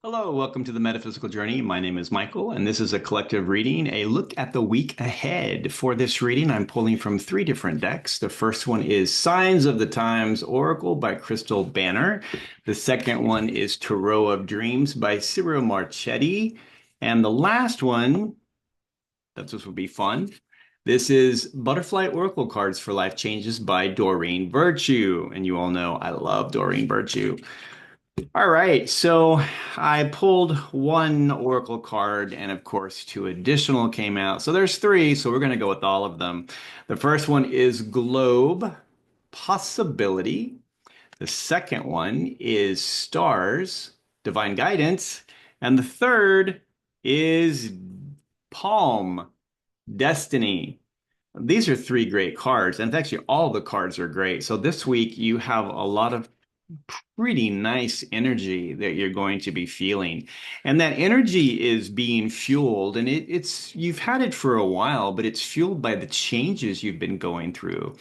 Hello, welcome to the Metaphysical Journey. My name is Michael, and this is a collective reading, a look at the week ahead. For this reading, I'm pulling from three different decks. The first one is Signs of the Times Oracle by Krystal Banner. The second one is Tarot of Dreams by Ciro Marchetti. And the last one, this will be fun. This is Butterfly Oracle Cards for Life Changes by Doreen Virtue. And you all know I love Doreen Virtue. All right, so I pulled one Oracle card, and of course, two additional came out. So there's three, so we're going to go with all of them. The first one is Globe Possibility. The second one is Stars Divine Guidance. And the third is Palm Destiny. These are three great cards, and actually, all the cards are great. So this week, you have a lot of pretty nice energy that you're going to be feeling. And that energy is being fueled, and it's you've had it for a while, but it's fueled by the changes you've been going through.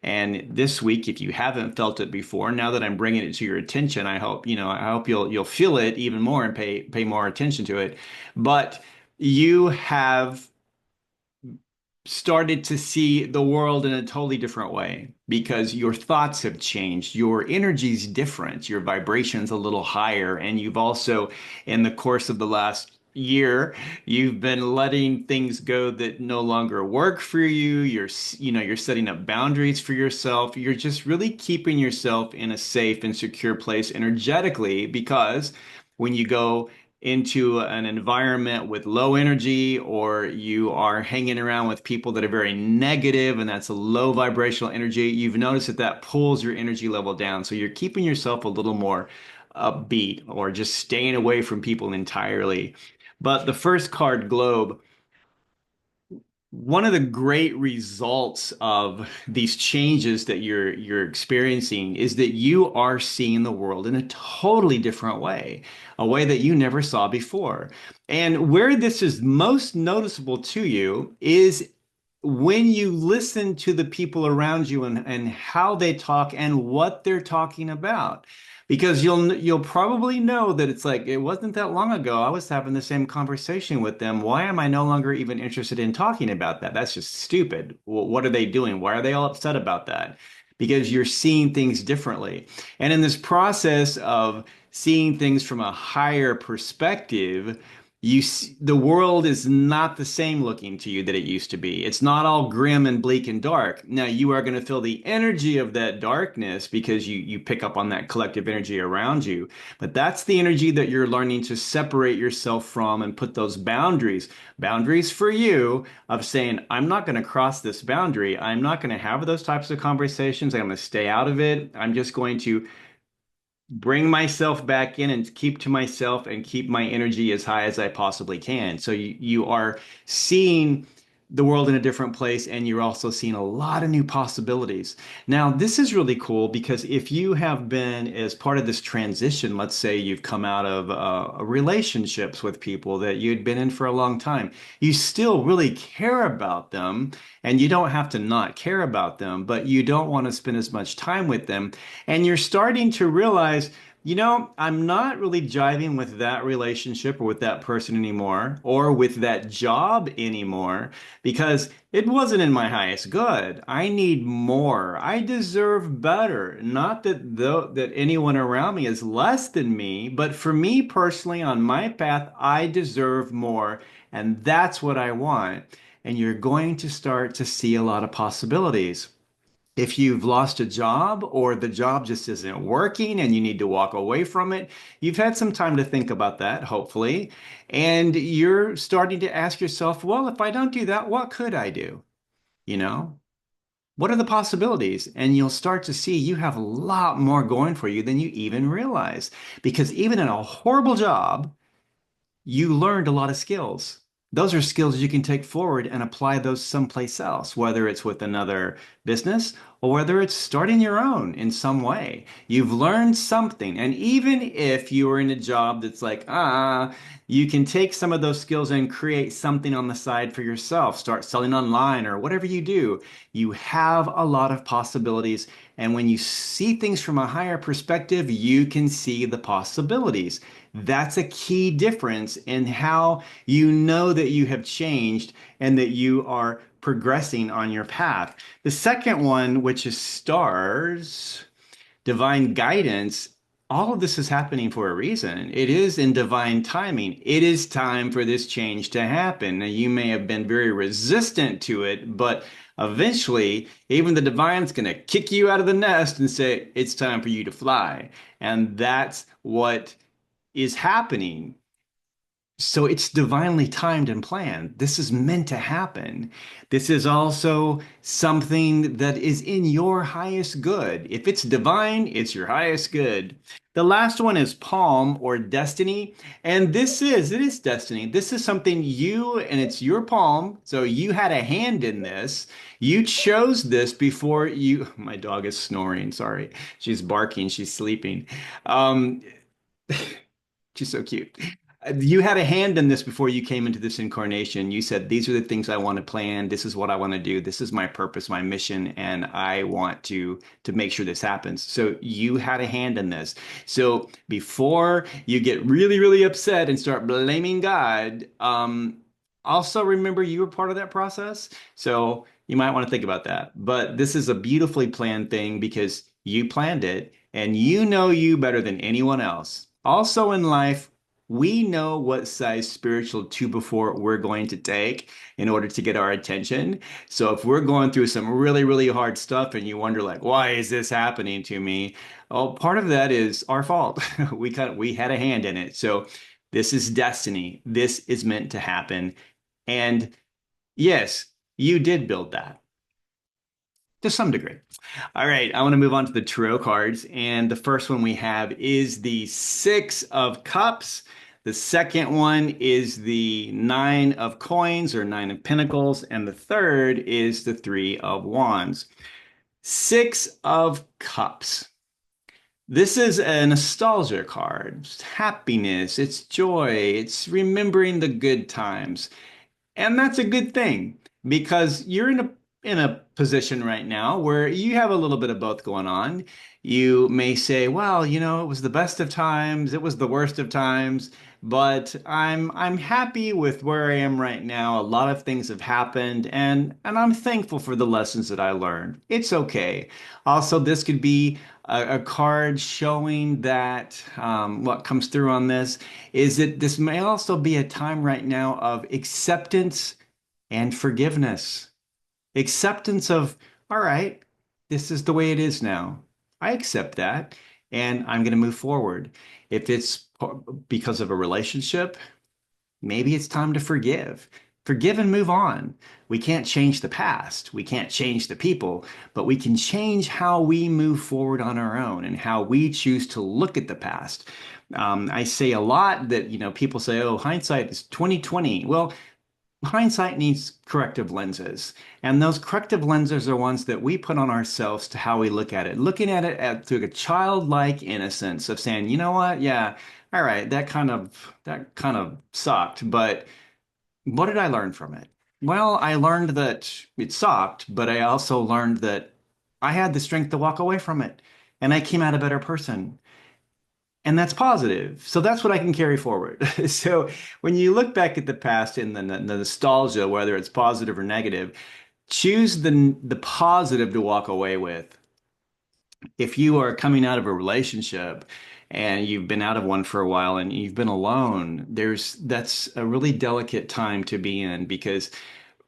And this week, if you haven't felt it before, now that I'm bringing it to your attention, I hope you'll feel it even more and pay more attention to it. But you have started to see the world in a totally different way because your thoughts have changed. Your energy's different. Your vibration's a little higher. And you've also, in the course of the last year, you've been letting things go that no longer work for you. You're setting up boundaries for yourself. You're just really keeping yourself in a safe and secure place energetically because when you go into an environment with low energy, or you are hanging around with people that are very negative and that's a low vibrational energy, you've noticed that that pulls your energy level down. So you're keeping yourself a little more upbeat or just staying away from people entirely. But the first card, Globe, one of the great results of these changes that you're experiencing is that you are seeing the world in a totally different way, a way that you never saw before. And where this is most noticeable to you is when you listen to the people around you and how they talk and what they're talking about. Because you'll probably know that it's like it wasn't that long ago I was having the same conversation with them. Why am I no longer even interested in talking about that? That's just stupid. What are they doing? Why are they all upset about that? Because you're seeing things differently. And in this process of seeing things from a higher perspective, the world is not the same looking to you that it used to be. It's not all grim and bleak and dark. Now you are going to feel the energy of that darkness because you pick up on that collective energy around you. But that's the energy that you're learning to separate yourself from and put those boundaries. Boundaries for you of saying, I'm not going to cross this boundary. I'm not going to have those types of conversations. I'm going to stay out of it. I'm just going to bring myself back in and keep to myself and keep my energy as high as I possibly can. So you are seeing the world in a different place, and you're also seeing a lot of new possibilities. Now, this is really cool because if you have been as part of this transition, let's say you've come out of relationships with people that you'd been in for a long time, you still really care about them, and you don't have to not care about them, but you don't want to spend as much time with them. And you're starting to realize, I'm not really jiving with that relationship or with that person anymore, or with that job anymore, because it wasn't in my highest good. I need more. I deserve better. Not that anyone around me is less than me, but for me personally, on my path, I deserve more, and that's what I want. And you're going to start to see a lot of possibilities. If you've lost a job or the job just isn't working and you need to walk away from it, you've had some time to think about that, hopefully. And you're starting to ask yourself, well, if I don't do that, what could I do? You know, what are the possibilities? And you'll start to see you have a lot more going for you than you even realize. Because even in a horrible job, you learned a lot of skills. Those are skills you can take forward and apply those someplace else, whether it's with another business or whether it's starting your own in some way. You've learned something. And even if you are in a job that's like, you can take some of those skills and create something on the side for yourself, start selling online or whatever you do. You have a lot of possibilities. And when you see things from a higher perspective, you can see the possibilities. That's a key difference in how you know that you have changed and that you are progressing on your path. The second one, which is stars, divine guidance, all of this is happening for a reason. It is in divine timing. It is time for this change to happen. Now, you may have been very resistant to it, but eventually, even the divine's going to kick you out of the nest and say, it's time for you to fly. And that's what is happening. So it's divinely timed and planned. This is meant to happen. This is also something that is in your highest good. If it's divine, it's your highest good. The last one is palm or destiny. And it is destiny. This is something and it's your palm. So you had a hand in this. You chose this my dog is snoring. Sorry. She's barking. She's sleeping. Um, She's so cute. You had a hand in this before you came into this incarnation. You said, these are the things I want to plan. This is what I want to do. This is my purpose, my mission, and I want to make sure this happens. So you had a hand in this. So before you get really, really upset and start blaming God, also remember you were part of that process. So you might want to think about that. But this is a beautifully planned thing because you planned it and you know you better than anyone else. Also in life, we know what size spiritual 2 by 4 we're going to take in order to get our attention. So if we're going through some really, really hard stuff and you wonder like, why is this happening to me? Oh, part of that is our fault. We had a hand in it. So this is destiny. This is meant to happen. And yes, you did build that to some degree. All right, I want to move on to the tarot cards. And the first one we have is the Six of Cups. The second one is the Nine of Coins or Nine of Pentacles. And the third is the Three of Wands. Six of Cups. This is a nostalgia card. It's happiness, it's joy, it's remembering the good times. And that's a good thing because you're in a position right now where you have a little bit of both going on. You may say, well, it was the best of times, it was the worst of times, but I'm happy with where I am right now. A lot of things have happened and I'm thankful for the lessons that I learned. It's okay. Also, this could be a card showing that what comes through on this is that this may also be a time right now of acceptance and forgiveness. Acceptance of, all right, this is the way it is now. I accept that, and I'm going to move forward. If it's because of a relationship, maybe it's time to forgive. Forgive and move on. We can't change the past. We can't change the people, but we can change how we move forward on our own and how we choose to look at the past. I say a lot that, people say, oh, hindsight is 2020. Well, hindsight needs corrective lenses. And those corrective lenses are ones that we put on ourselves to how we look at it. Looking at it through a childlike innocence of saying, you know what? Yeah, all right, that kind of sucked, but what did I learn from it? Well, I learned that it sucked, but I also learned that I had the strength to walk away from it and I came out a better person. And that's positive. So that's what I can carry forward. So when you look back at the past and the nostalgia, whether it's positive or negative, choose the positive to walk away with. If you are coming out of a relationship and you've been out of one for a while and you've been alone, that's a really delicate time to be in because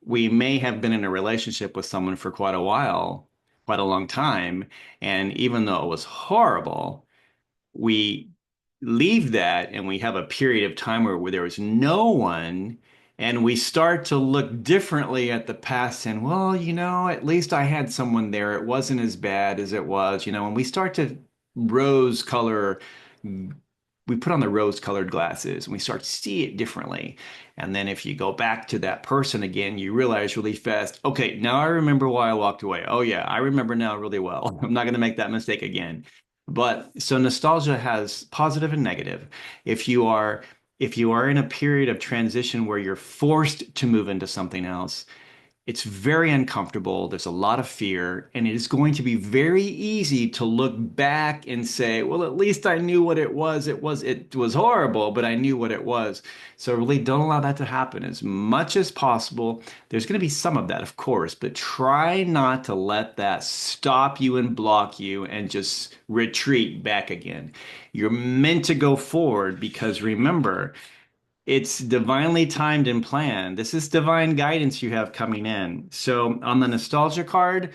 we may have been in a relationship with someone for quite a while, quite a long time, and even though it was horrible, we leave that and we have a period of time where there was no one and we start to look differently at the past and well, at least I had someone there. It wasn't as bad as it was, and we start to rose color we put on the rose colored glasses and we start to see it differently. And then if you go back to that person again, you realize really fast, okay, now I remember why I walked away. Oh yeah, I remember now really well. I'm not going to make that mistake again. But so nostalgia has positive and negative. If you are if you are in a period of transition where you're forced to move into something else, It's very uncomfortable. There's a lot of fear, and it is going to be very easy to look back and say, well, at least I knew what it was. It was horrible, but I knew what it was. So really don't allow that to happen as much as possible. There's going to be some of that, of course, but try not to let that stop you and block you and just retreat back again. You're meant to go forward because remember, it's divinely timed and planned. This is divine guidance you have coming in. So on the nostalgia card,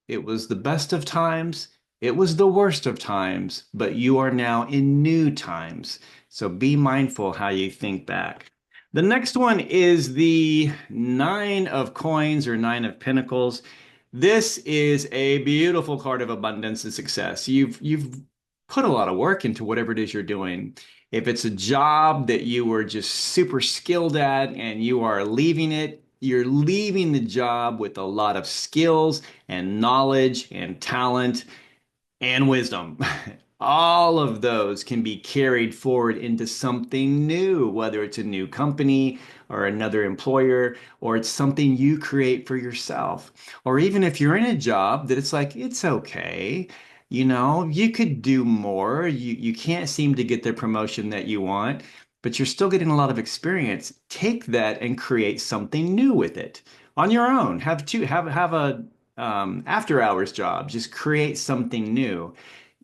it was the best of times. It was the worst of times, but you are now in new times. So be mindful how you think back. The next one is the Nine of Coins or Nine of Pentacles. This is a beautiful card of abundance and success. You've put a lot of work into whatever it is you're doing. If it's a job that you were just super skilled at and you are leaving it, you're leaving the job with a lot of skills and knowledge and talent and wisdom. All of those can be carried forward into something new, whether it's a new company or another employer, or it's something you create for yourself. Or even if you're in a job that it's like, it's okay, you could do more. You can't seem to get the promotion that you want, but you're still getting a lot of experience. Take that and create something new with it on your own. Have a after hours job. Just create something new.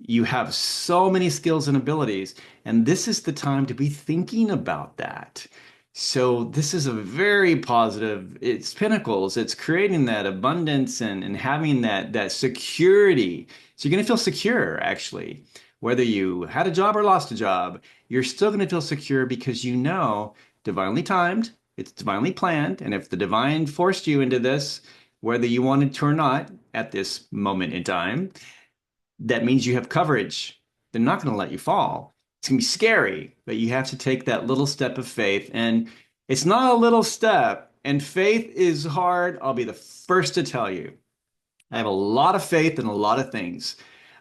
You have so many skills and abilities, and this is the time to be thinking about that. So this is a very positive, it's pinnacles, it's creating that abundance and having that security. So you're going to feel secure, actually. Whether you had a job or lost a job, you're still going to feel secure because you know divinely timed, it's divinely planned, and if the divine forced you into this, whether you wanted to or not at this moment in time, that means you have coverage. They're not going to let you fall. It's going to be scary, but you have to take that little step of faith. And it's not a little step, and faith is hard. I'll be the first to tell you. I have a lot of faith in a lot of things,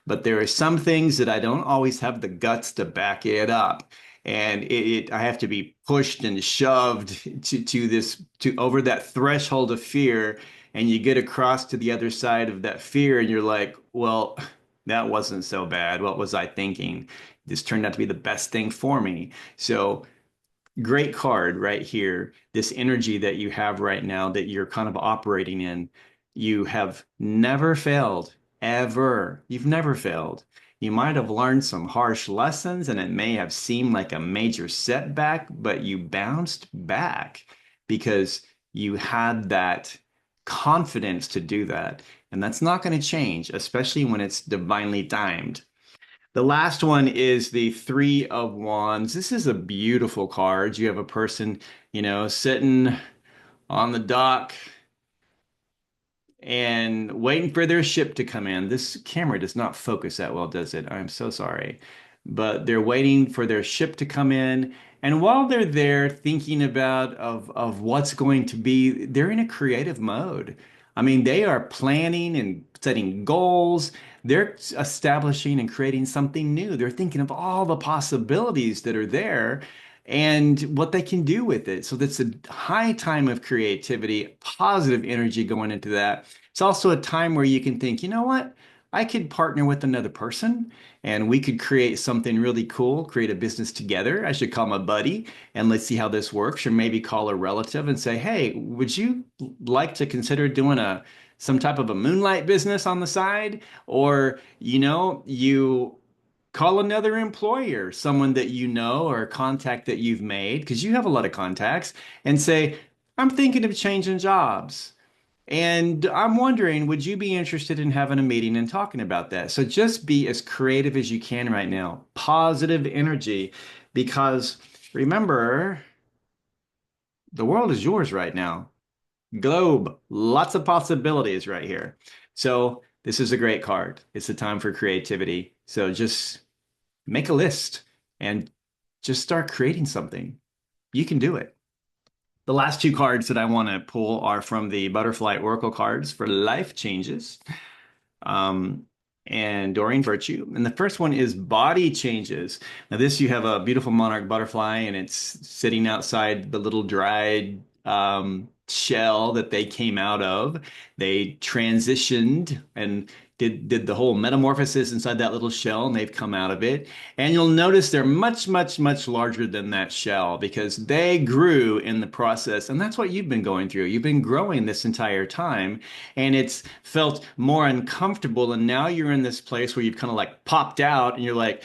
but there are some things that I don't always have the guts to back it up. And I have to be pushed and shoved to over that threshold of fear. And you get across to the other side of that fear, and you're like, well, that wasn't so bad. What was I thinking? This turned out to be the best thing for me. So great card right here. This energy that you have right now that you're kind of operating in, you have never failed, ever. You've never failed. You might have learned some harsh lessons and it may have seemed like a major setback, but you bounced back because you had that confidence to do that. And that's not going to change, especially when it's divinely timed. The last one is the Three of Wands. This is a beautiful card. You have a person, sitting on the dock and waiting for their ship to come in. This camera does not focus that well, does it? I'm so sorry. But they're waiting for their ship to come in. And while they're there thinking about of what's going to be, they're in a creative mode. I mean, they are planning and setting goals. They're establishing and creating something new. They're thinking of all the possibilities that are there and what they can do with it. So that's a high time of creativity, positive energy going into that. It's also a time where you can think, you know what? I could partner with another person and we could create something really cool, create a business together. I should call my buddy and let's see how this works, or maybe call a relative and say, hey, would you like to consider doing some type of a moonlight business on the side? Or, you call another employer, someone that you know or a contact that you've made, because you have a lot of contacts, and say, I'm thinking of changing jobs. And I'm wondering, would you be interested in having a meeting and talking about that? So just be as creative as you can right now. Positive energy, because remember, the world is yours right now. Globe, lots of possibilities right here. So this is a great card. It's a time for creativity. So just make a list and just start creating something. You can do it. The last two cards that I want to pull are from the Butterfly Oracle cards for life changes, um, and Doreen Virtue. And the first one is body changes. Now, this you have a beautiful monarch butterfly, and it's sitting outside the little dried shell that they came out of. They transitioned and did the whole metamorphosis inside that little shell, and they've come out of it. And you'll notice they're much, much, much larger than that shell because they grew in the process. And that's what you've been going through. You've been growing this entire time, and it's felt more uncomfortable. And now you're in this place where you've kind of like popped out and you're like,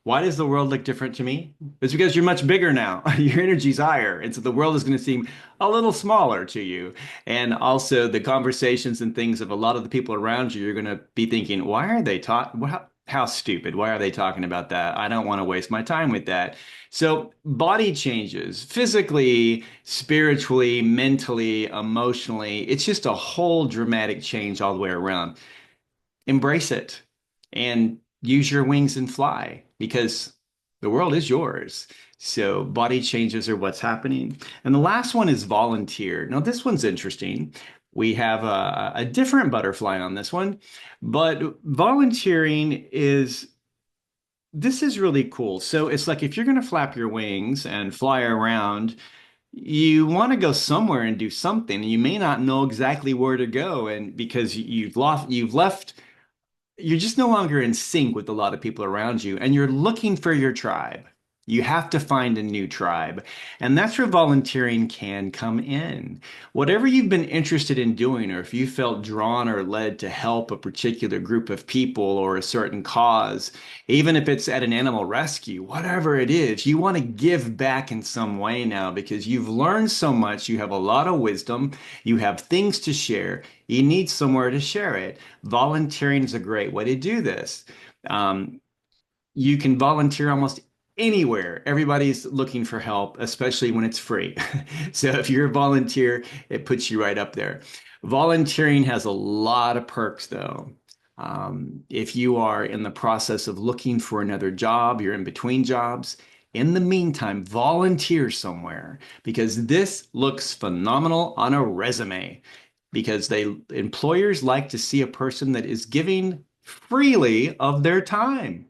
why does the world look different to me? It's because you're much bigger now. Your energy's higher. And so the world is going to seem a little smaller to you. And also the conversations and things of a lot of the people around you, you're going to be thinking, why are they talking? How stupid. Why are they talking about that? I don't want to waste my time with that. So body changes physically, spiritually, mentally, emotionally. It's just a whole dramatic change all the way around. Embrace it and use your wings and fly because the world is yours. So body changes are what's happening. And the last one is volunteer. Now, this one's interesting. We have a different butterfly on this one, but volunteering is this is really cool. So it's like if you're going to flap your wings and fly around, you want to go somewhere and do something. You may not know exactly where to go, and because you've left you're just no longer in sync with a lot of people around you, and you're looking for your tribe. You have to find a new tribe. And that's where volunteering can come in. Whatever you've been interested in doing, or if you felt drawn or led to help a particular group of people or a certain cause, even if it's at an animal rescue, whatever it is, you want to give back in some way now because you've learned so much. You have a lot of wisdom. You have things to share. You need somewhere to share it. Volunteering is a great way to do this. Um, you can volunteer almost anywhere. Everybody's looking for help, especially when it's free. So if you're a volunteer, it puts you right up there. Volunteering has a lot of perks, though. If you are in the process of looking for another job, you're in between jobs. In the meantime, volunteer somewhere because this looks phenomenal on a resume because employers like to see a person that is giving freely of their time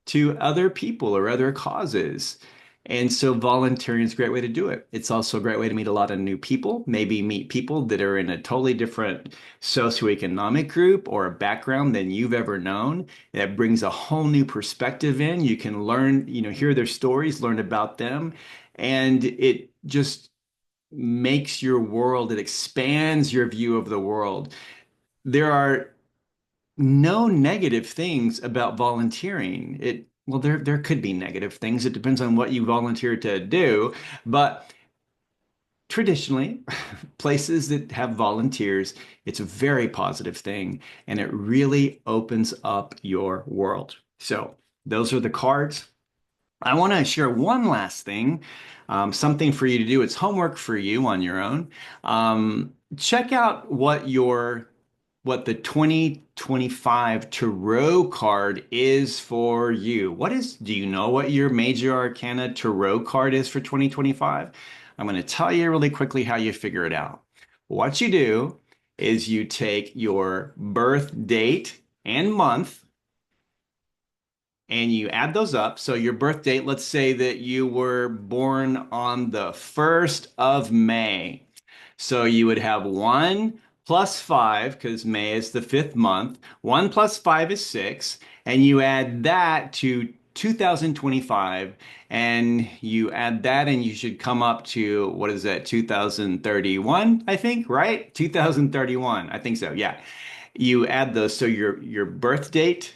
to other people or other causes. And so volunteering is a great way to do it. It's also a great way to meet a lot of new people, maybe meet people that are in a totally different socioeconomic group or a background than you've ever known. That brings a whole new perspective in. You can learn, hear their stories, learn about them, and it just makes your world, it expands your view of the world. There are no negative things about volunteering. Well, there could be negative things. It depends on what you volunteer to do, but traditionally, places that have volunteers, it's a very positive thing, and it really opens up your world. So those are the cards. I want to share one last thing, something for you to do. It's homework for you on your own. Check out what the 2025 Tarot card is for you. Do you know what your Major Arcana Tarot card is for 2025? I'm going to tell you really quickly how you figure it out. What you do is you take your birth date and month and you add those up. So your birth date, let's say that you were born on the 1st of May. So you would have 1 plus 5, because May is the 5th month. 1 plus 5 is 6. And you add that to 2025. And you add that, and you should come up to, what is that, 2031, I think, right? 2031. I think so, yeah. You add those. So your birth date,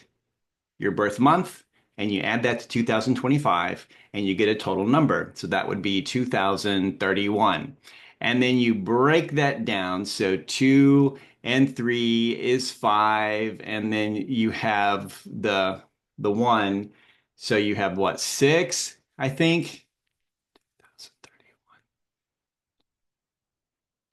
your birth month, and you add that to 2025, and you get a total number. So that would be 2031. And then you break that down. So 2 and 3 is 5, and then you have the 1. So you have what, 6, I think?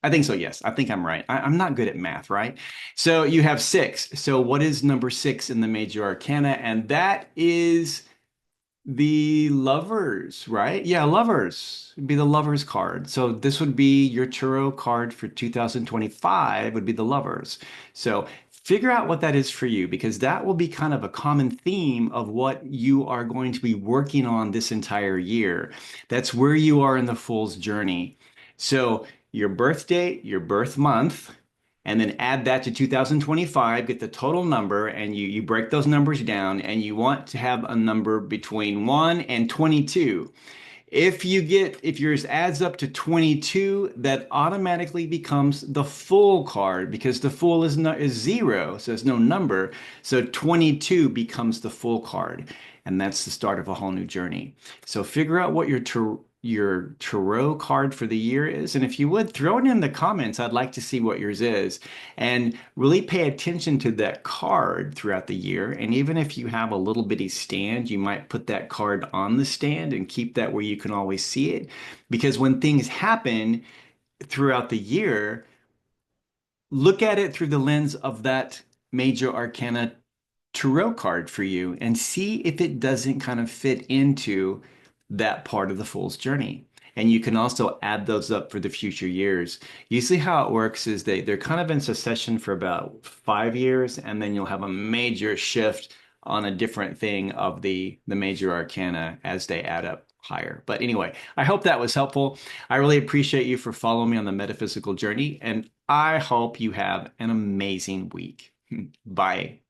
I think so, yes. I think I'm right. I'm not good at math, right? So you have 6. So what is number 6 in the Major Arcana? And that is the lovers, right? Yeah, lovers would be the lovers card. So this would be your tarot card for 2025 would be the lovers. So figure out what that is for you because that will be kind of a common theme of what you are going to be working on this entire year. That's where you are in the Fool's journey. So your birth date, your birth month, and then add that to 2025, get the total number, and you break those numbers down, and you want to have a number between 1 and 22. If yours adds up to 22, that automatically becomes the full card because the full is zero, so there's no number. So 22 becomes the full card, and that's the start of a whole new journey. So figure out what your tarot card for the year is, and if you would throw it in the comments, I'd like to see what yours is, and really pay attention to that card throughout the year. And even if you have a little bitty stand, you might put that card on the stand and keep that where you can always see it. Because when things happen throughout the year, look at it through the lens of that major arcana tarot card for you and see if it doesn't kind of fit into that part of the fool's journey. And you can also add those up for the future years. Usually how it works is they're kind of in succession for about 5 years, and then you'll have a major shift on a different thing of the major arcana as they add up higher. But anyway, I hope that was helpful. I really appreciate you for following me on the metaphysical journey, and I hope you have an amazing week. Bye.